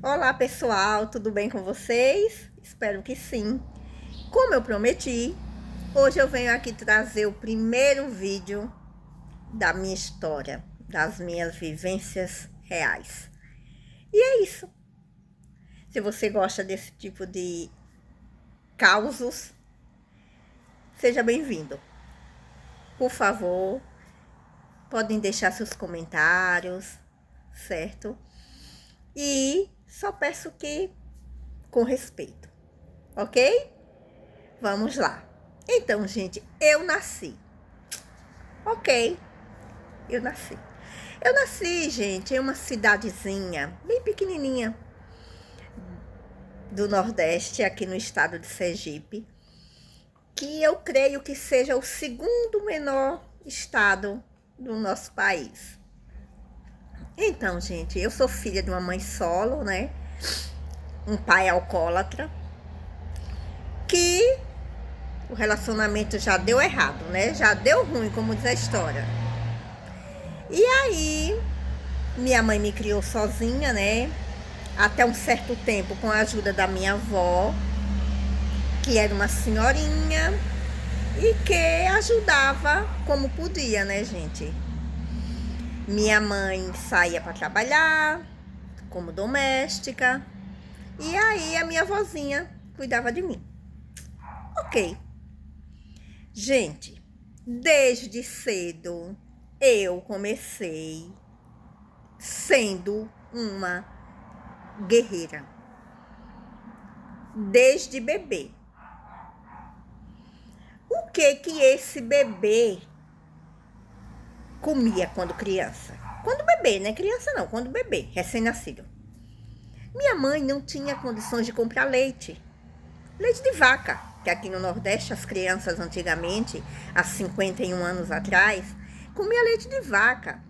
Olá pessoal, tudo bem com vocês? Espero que sim. Como eu prometi, hoje eu venho aqui trazer o primeiro vídeo da minha história, das minhas vivências reais. E é isso. Se você gosta desse tipo de causos, seja bem-vindo. Por favor, podem deixar seus comentários, certo? E só peço que com respeito, ok? Vamos lá. Então, gente, eu nasci. Ok, eu nasci. Eu nasci, gente, em uma cidadezinha bem pequenininha do Nordeste, aqui no estado de Sergipe, que eu creio que seja o segundo menor estado do nosso país. Então, gente, eu sou filha de uma mãe solo, né? Um pai alcoólatra, que o relacionamento já deu errado, né? Já deu ruim, como diz a história. E aí, minha mãe me criou sozinha, né? Até um certo tempo, com a ajuda da minha avó, que era uma senhorinha e que ajudava como podia, né, gente? Minha mãe saía para trabalhar como doméstica e aí a minha avózinha cuidava de mim. Ok. Gente, desde cedo eu comecei sendo uma guerreira. Desde bebê. O que esse bebê comia quando criança? Quando bebê, né? Criança não, quando bebê, recém-nascido. Minha mãe não tinha condições de comprar leite. Leite de vaca, que aqui no Nordeste as crianças antigamente, há 51 anos atrás, comia leite de vaca.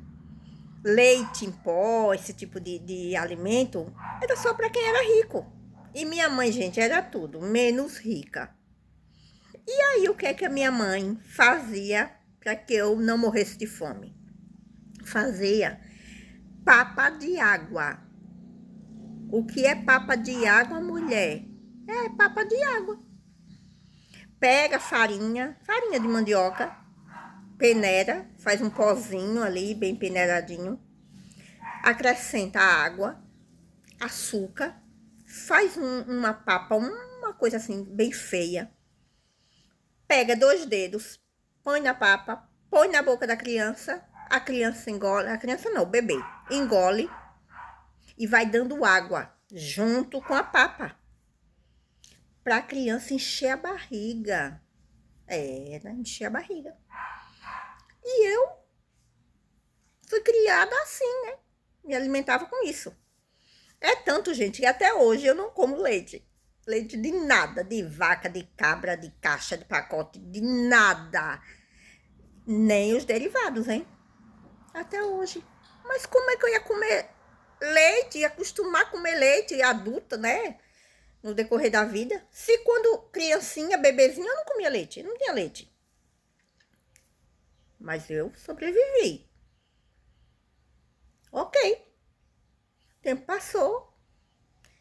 Leite em pó, esse tipo de alimento, era só para quem era rico. E minha mãe, gente, era tudo, menos rica. E aí, o que é que a minha mãe fazia para que eu não morresse de fome? Fazia papa de água. O que é papa de água, mulher? É papa de água. Pega farinha de mandioca, peneira, faz um pozinho ali, bem peneiradinho. Acrescenta água, açúcar, faz uma papa, uma coisa assim, bem feia. Pega 2 dedos, põe na papa, põe na boca da criança, a criança engole, a criança não, o bebê, engole e vai dando água junto com a papa, para a criança encher a barriga. Encher a barriga. E eu fui criada assim, né? Me alimentava com isso. É tanto, gente, que até hoje eu não como leite. Leite de nada, de vaca, de cabra, de caixa, de pacote, de nada. Nem os derivados, hein? Até hoje. Mas como é que eu ia comer leite, ia acostumar a comer leite adulta, né? No decorrer da vida. Se quando criancinha, bebezinha, eu não comia leite, não tinha leite. Mas eu sobrevivi. Ok. O tempo passou.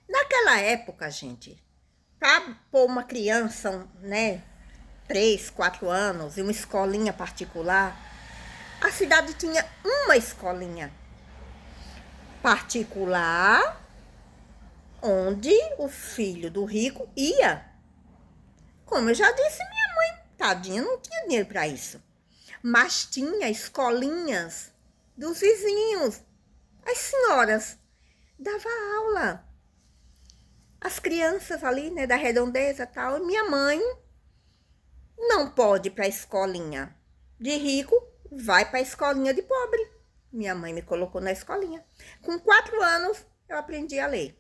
Naquela época, gente, para pôr uma criança, né, 3, 4 anos, em uma escolinha particular, a cidade tinha uma escolinha particular onde o filho do rico ia. Como eu já disse, minha mãe, tadinha, não tinha dinheiro para isso. Mas tinha escolinhas dos vizinhos. As senhoras davam aula. As crianças ali, né, da redondeza e tal. E minha mãe não pode ir para a escolinha de rico, vai para a escolinha de pobre. Minha mãe me colocou na escolinha. Com 4 anos, eu aprendi a ler.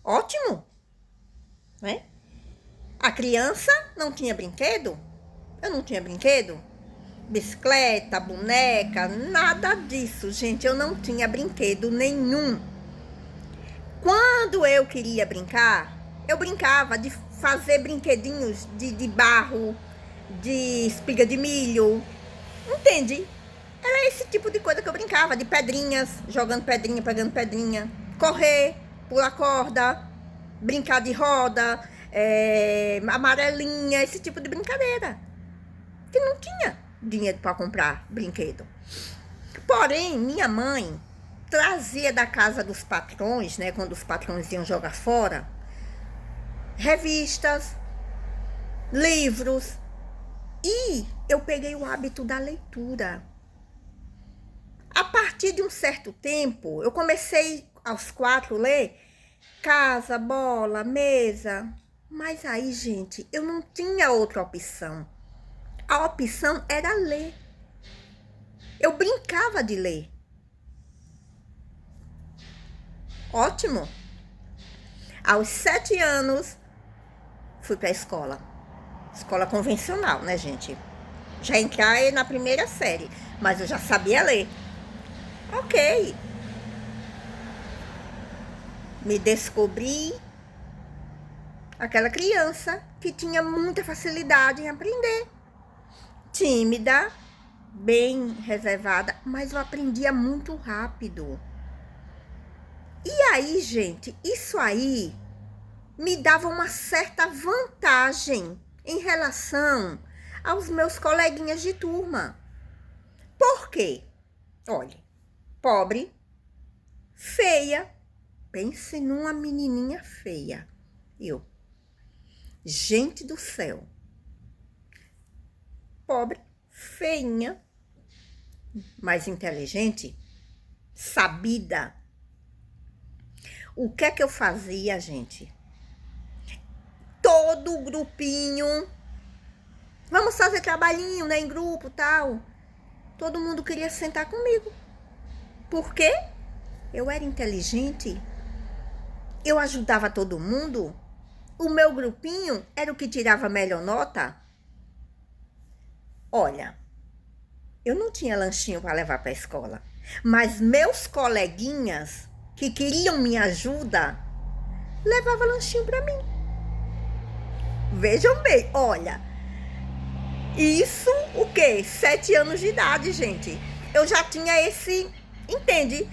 Ótimo, né? A criança não tinha brinquedo? Eu não tinha brinquedo? Bicicleta, boneca, nada disso, gente. Eu não tinha brinquedo nenhum. Quando eu queria brincar, eu brincava de fazer brinquedinhos de barro, de espiga de milho. Entende? Era esse tipo de coisa que eu brincava, de pedrinhas, jogando pedrinha, pegando pedrinha, correr, pular corda, brincar de roda, amarelinha, esse tipo de brincadeira. Que não tinha dinheiro para comprar brinquedo. Porém, minha mãe trazia da casa dos patrões, né, quando os patrões iam jogar fora, revistas, livros. E eu peguei o hábito da leitura. A partir de um certo tempo, eu comecei aos 4 ler casa, bola, mesa. Mas aí, gente, eu não tinha outra opção. A opção era ler. Eu brincava de ler. Ótimo. Aos 7 anos, fui para a escola. Escola convencional, né, gente? Já entrei na primeira série, mas eu já sabia ler. Ok. Me descobri aquela criança que tinha muita facilidade em aprender. Tímida, bem reservada, mas eu aprendia muito rápido. E aí, gente, isso aí me dava uma certa vantagem em relação aos meus coleguinhas de turma. Por quê? Olha, pobre, feia, pense numa menininha feia. Eu, gente do céu, pobre, feinha, mas inteligente, sabida. O que é que eu fazia, gente? Todo o grupinho, vamos fazer trabalhinho, né, em grupo, tal. Todo mundo queria sentar comigo. Por quê? Eu era inteligente, eu ajudava todo mundo, o meu grupinho era o que tirava a melhor nota. Olha, eu não tinha lanchinho para levar para a escola, mas meus coleguinhas que queriam minha ajuda, levavam lanchinho para mim. Vejam bem, olha, isso o quê? 7 anos de idade, gente. Eu já tinha esse, entende?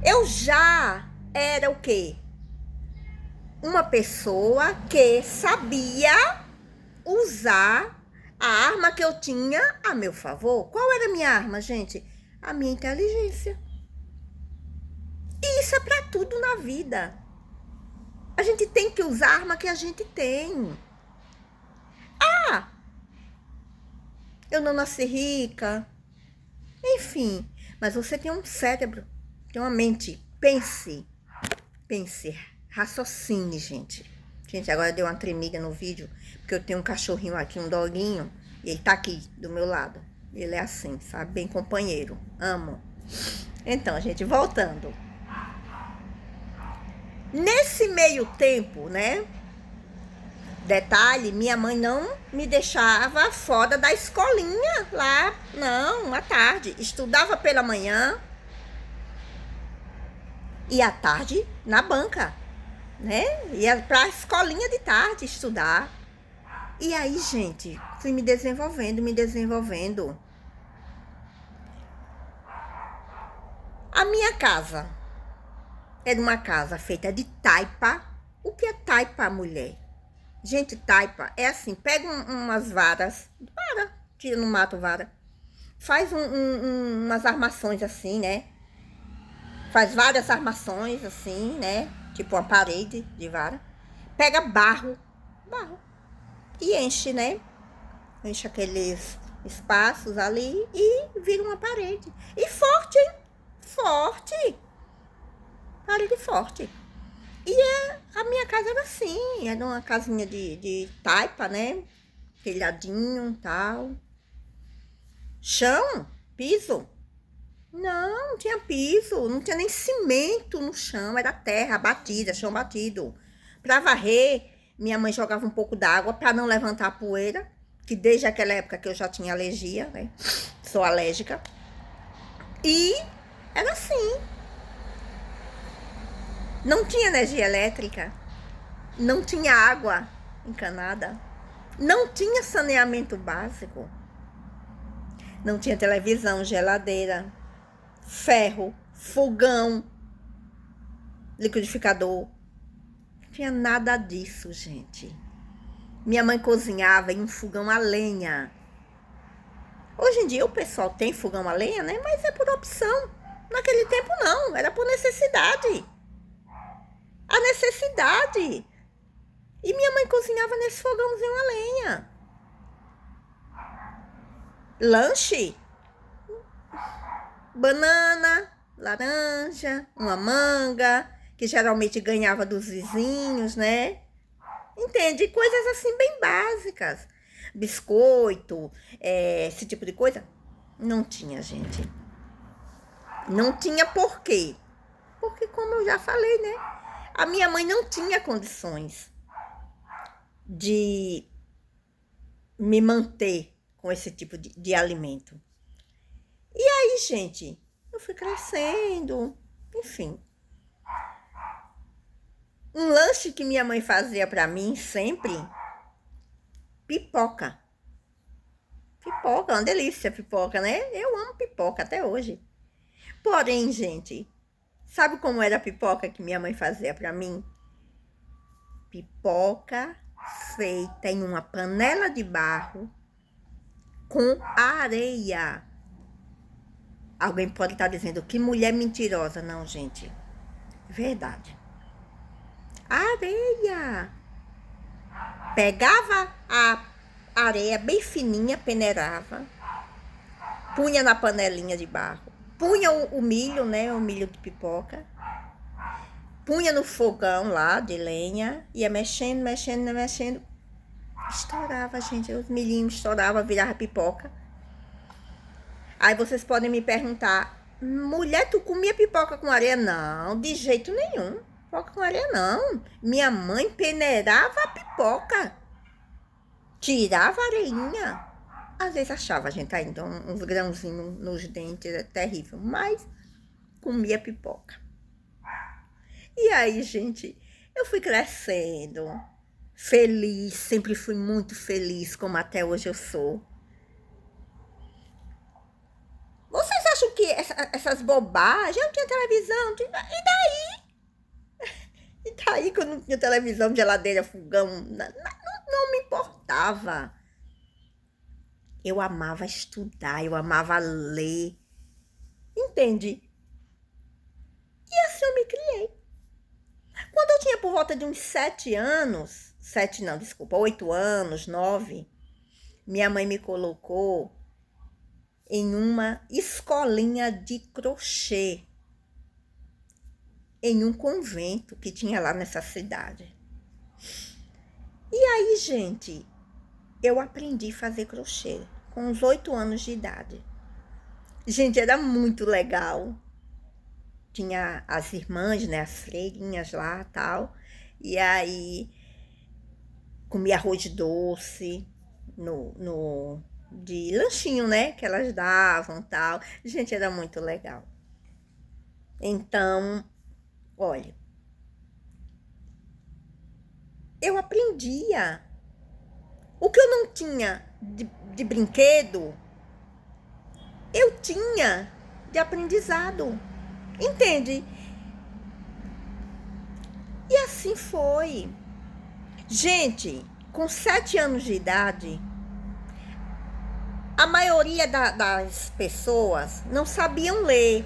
Eu já era o quê? Uma pessoa que sabia usar a arma que eu tinha a meu favor. Qual era a minha arma, gente? A minha inteligência. E isso é para tudo na vida. A gente tem que usar a arma que a gente tem. Ah, eu não nasci rica. Enfim, mas você tem um cérebro, tem uma mente. Pense, raciocine, gente. Gente, agora deu uma tremida no vídeo, porque eu tenho um cachorrinho aqui, um doguinho, e ele tá aqui do meu lado. Ele é assim, sabe? Bem companheiro. Amo. Então, gente, voltando. Nesse meio tempo, né? Detalhe, minha mãe não me deixava fora da escolinha lá, não, à tarde. Estudava pela manhã e à tarde na banca, né? Ia pra escolinha de tarde estudar. E aí, gente, fui me desenvolvendo. A minha casa era uma casa feita de taipa. O que é taipa, mulher? Gente, taipa é assim, pega umas varas, tira no mato vara, faz umas armações assim, né? Faz várias armações assim, né? Tipo uma parede de vara. Pega barro, e enche, né? Enche aqueles espaços ali e vira uma parede. E forte, hein? Forte. Parede forte. E a minha casa era assim, era uma casinha de taipa, né? Telhadinho e tal. Chão, piso. Não tinha piso, não tinha nem cimento no chão, era terra batida, chão batido. Para varrer, minha mãe jogava um pouco d'água para não levantar a poeira, que desde aquela época que eu já tinha alergia, né? Sou alérgica. E era assim. Não tinha energia elétrica, não tinha água encanada, não tinha saneamento básico. Não tinha televisão, geladeira, ferro, fogão, liquidificador. Não tinha nada disso, gente. Minha mãe cozinhava em um fogão a lenha. Hoje em dia o pessoal tem fogão a lenha, né? Mas é por opção. Naquele tempo não, era por necessidade. A necessidade. E minha mãe cozinhava nesse fogãozinho a lenha. Lanche, banana, laranja, uma manga, que geralmente ganhava dos vizinhos, né? Entende? Coisas assim bem básicas. Biscoito, esse tipo de coisa. Não tinha, gente. Não tinha por quê? Porque, como eu já falei, né? A minha mãe não tinha condições de me manter com esse tipo de alimento. E aí, gente, eu fui crescendo, enfim. Um lanche que minha mãe fazia para mim sempre, pipoca. Pipoca, uma delícia pipoca, né? Eu amo pipoca até hoje. Porém, gente, sabe como era a pipoca que minha mãe fazia para mim? Pipoca feita em uma panela de barro com areia. Alguém pode estar dizendo, que mulher mentirosa. Não, gente. Verdade. Areia. Pegava a areia bem fininha, peneirava, punha na panelinha de barro, punha o milho, né? O milho de pipoca. Punha no fogão lá de lenha, ia mexendo, mexendo, mexendo. Estourava, gente. Os milhinhos estouravam, virava pipoca. Aí vocês podem me perguntar, mulher, tu comia pipoca com areia? Não, de jeito nenhum. Pipoca com areia não. Minha mãe peneirava a pipoca. Tirava a areinha. Às vezes achava, gente, ainda uns grãozinhos nos dentes, é terrível. Mas comia pipoca. E aí, gente, eu fui crescendo, feliz, sempre fui muito feliz, como até hoje eu sou. Vocês acham que essas bobagens, eu não tinha televisão, e daí? E daí que eu não tinha televisão, geladeira, fogão, não me importava. Eu amava estudar, eu amava ler, entende? E assim eu me criei. Quando eu tinha por volta de uns 7 anos, 7 não, desculpa, 8 anos, 9, minha mãe me colocou em uma escolinha de crochê, em um convento que tinha lá nessa cidade. E aí, gente, eu aprendi a fazer crochê com uns 8 anos de idade. Gente, era muito legal. Tinha as irmãs, né, as freirinhas lá, tal. E aí comia arroz doce de lanchinho, né, que elas davam, tal. Gente, era muito legal. Então, olha, eu aprendia. O que eu não tinha de brinquedo, eu tinha de aprendizado. Entende? E assim foi. Gente, com 7 anos de idade, a maioria das pessoas não sabiam ler.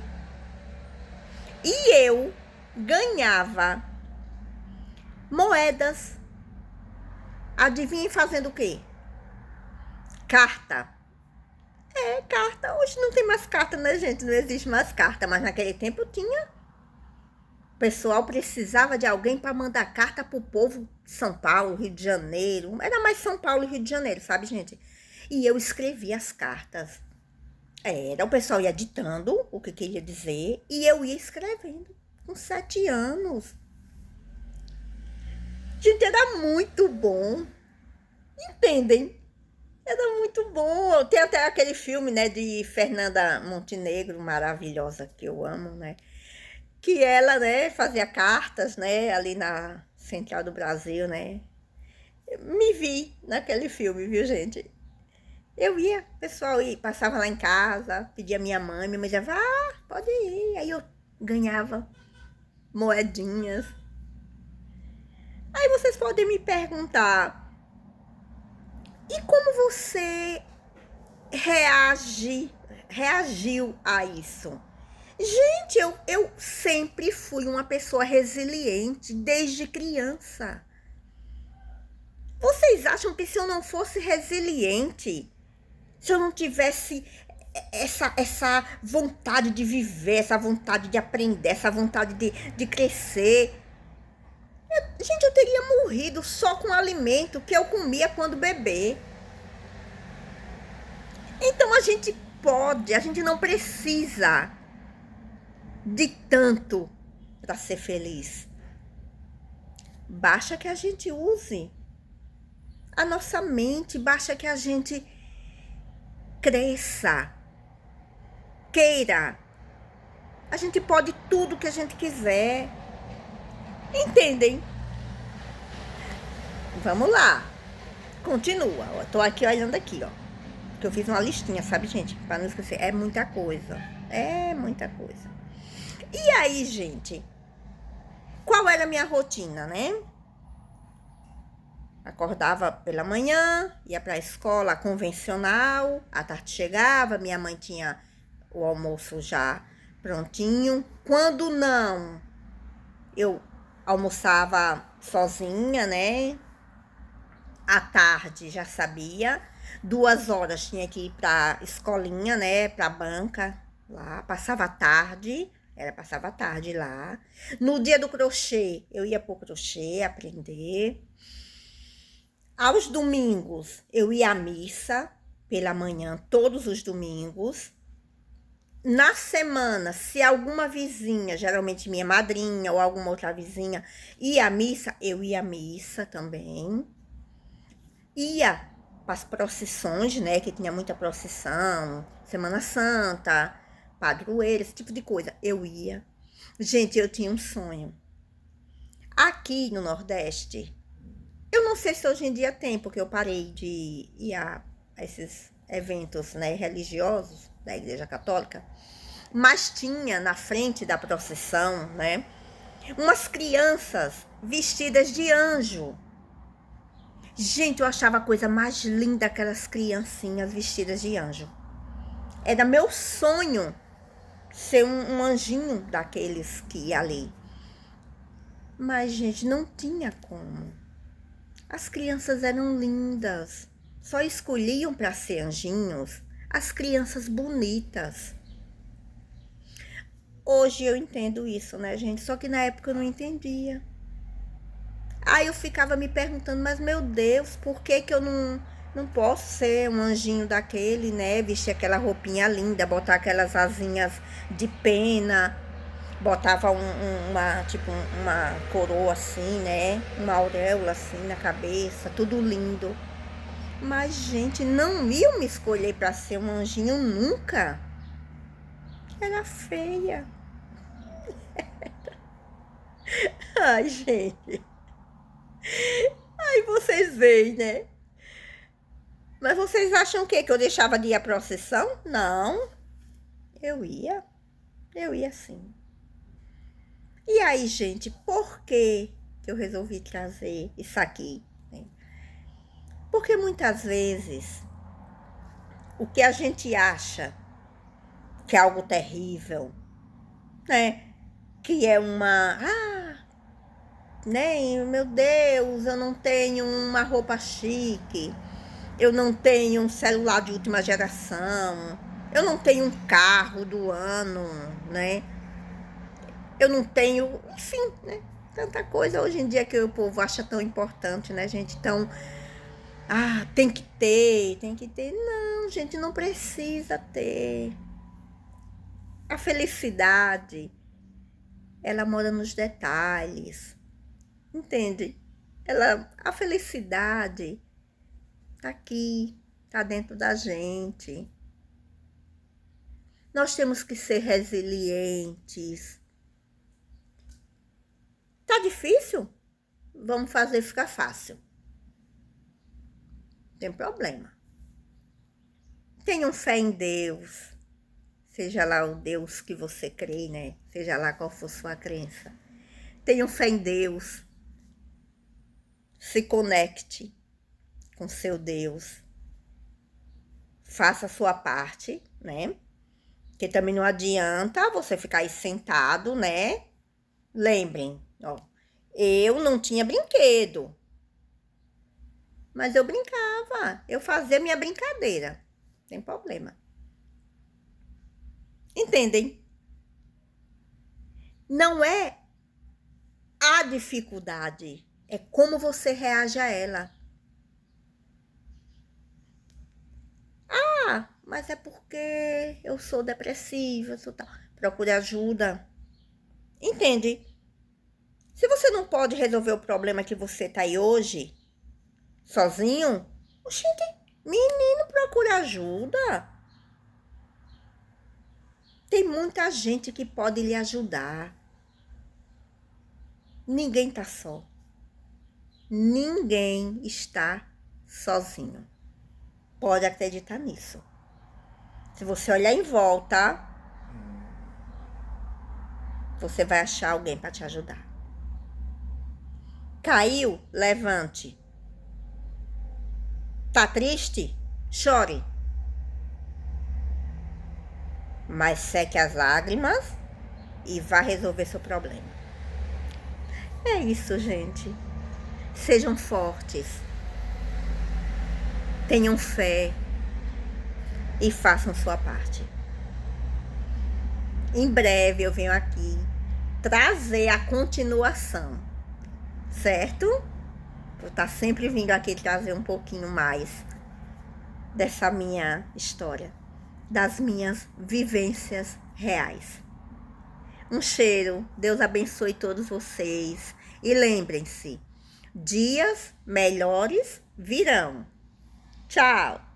E eu ganhava moedas. Adivinhem fazendo o quê? Carta. Carta. Hoje não tem mais carta, né, gente? Não existe mais carta, mas naquele tempo tinha. O pessoal precisava de alguém para mandar carta pro povo de São Paulo, Rio de Janeiro. Era mais São Paulo e Rio de Janeiro, sabe, gente? E eu escrevia as cartas. O pessoal ia ditando o que queria dizer e eu ia escrevendo com 7 anos. Gente, era muito bom. Entendem? Era muito bom. Tem até aquele filme, né, de Fernanda Montenegro, maravilhosa, que eu amo, né? Que ela, né, fazia cartas, né, ali na Central do Brasil, né? Me vi naquele filme, viu, gente? Eu ia, o pessoal ia, passava lá em casa, pedia a minha mãe dizia, vá, pode ir. Aí eu ganhava moedinhas. Aí vocês podem me perguntar, e como você reagiu a isso? Gente, eu sempre fui uma pessoa resiliente desde criança. Vocês acham que se eu não fosse resiliente, se eu não tivesse essa vontade de viver, essa vontade de aprender, essa vontade de crescer, gente, eu teria morrido só com o alimento que eu comia quando bebê. Então a gente não precisa de tanto para ser feliz. Basta que a gente use a nossa mente, basta que a gente cresça, queira. A gente pode tudo que a gente quiser. Entendem? Vamos lá. Continua. Eu tô aqui olhando aqui, ó. Que eu fiz uma listinha, sabe, gente? Para não esquecer. É muita coisa. É muita coisa. E aí, gente? Qual era a minha rotina, né? Acordava pela manhã, ia para a escola convencional, à tarde chegava, minha mãe tinha o almoço já prontinho. Quando não, eu almoçava sozinha, né? À tarde já sabia. 2 horas tinha que ir pra escolinha, né? Pra banca lá. Passava a tarde. Passava a tarde lá. No dia do crochê, eu ia pro crochê aprender. Aos domingos, eu ia à missa pela manhã, todos os domingos. Na semana, se alguma vizinha, geralmente minha madrinha ou alguma outra vizinha, ia à missa, eu ia à missa também. Ia para as procissões, né? Que tinha muita procissão, Semana Santa, padroeiro, esse tipo de coisa. Eu ia. Gente, eu tinha um sonho. Aqui no Nordeste, eu não sei se hoje em dia tem, porque eu parei de ir a esses eventos, né, religiosos da Igreja Católica, mas tinha na frente da procissão, né, umas crianças vestidas de anjo. Gente, eu achava a coisa mais linda aquelas criancinhas vestidas de anjo. Era meu sonho ser um anjinho daqueles que ia ali. Mas, gente, não tinha como. As crianças eram lindas. Só escolhiam para ser anjinhos as crianças bonitas. Hoje eu entendo isso, né, gente? Só que na época eu não entendia. Aí eu ficava me perguntando, mas meu Deus, por que que eu não posso ser um anjinho daquele, né? Vestir aquela roupinha linda, botar aquelas asinhas de pena, botava uma coroa assim, né? Uma auréola assim na cabeça, tudo lindo. Mas, gente, não iam me escolher para ser um anjinho nunca. Era feia. Ai, gente. Aí vocês veem, né? Mas vocês acham o quê? Que eu deixava de ir à procissão? Não, eu ia. Eu ia sim. E aí, gente, por que eu resolvi trazer isso aqui? Né? Porque muitas vezes o que a gente acha que é algo terrível, né? Que é né? Meu Deus, eu não tenho uma roupa chique, eu não tenho um celular de última geração, eu não tenho um carro do ano, né? Eu não tenho, enfim, né? Tanta coisa hoje em dia que o povo acha tão importante, né, gente? Então, tem que ter, tem que ter. Não, gente, não precisa ter. A felicidade, ela mora nos detalhes, entende? A felicidade tá aqui, tá dentro da gente. Nós temos que ser resilientes. Tá difícil? Vamos fazer ficar fácil. Não tem problema. Tenham fé em Deus. Seja lá o Deus que você crê, né? Seja lá qual for sua crença. Tenham fé em Deus. Se conecte com seu Deus. Faça a sua parte, né? Porque também não adianta você ficar aí sentado, né? Lembrem, ó. Eu não tinha brinquedo. Mas eu brincava. Eu fazia minha brincadeira. Não tem problema. Entendem? Não é a dificuldade. É como você reage a ela. Ah, mas é porque eu sou depressiva, eu sou tal. Procure ajuda. Entende? Se você não pode resolver o problema que você tá aí hoje, sozinho, oxente, menino, procure ajuda. Tem muita gente que pode lhe ajudar. Ninguém tá só. Ninguém está sozinho. Pode acreditar nisso. Se você olhar em volta, você vai achar alguém para te ajudar. Caiu? Levante. Tá triste? Chore. Mas seque as lágrimas e vá resolver seu problema. É isso, gente. Sejam fortes. Tenham fé e façam sua parte. Em breve eu venho aqui trazer a continuação, certo? Vou estar sempre vindo aqui trazer um pouquinho mais dessa minha história, das minhas vivências reais. Um cheiro, Deus abençoe todos vocês e lembrem-se, dias melhores virão. Tchau!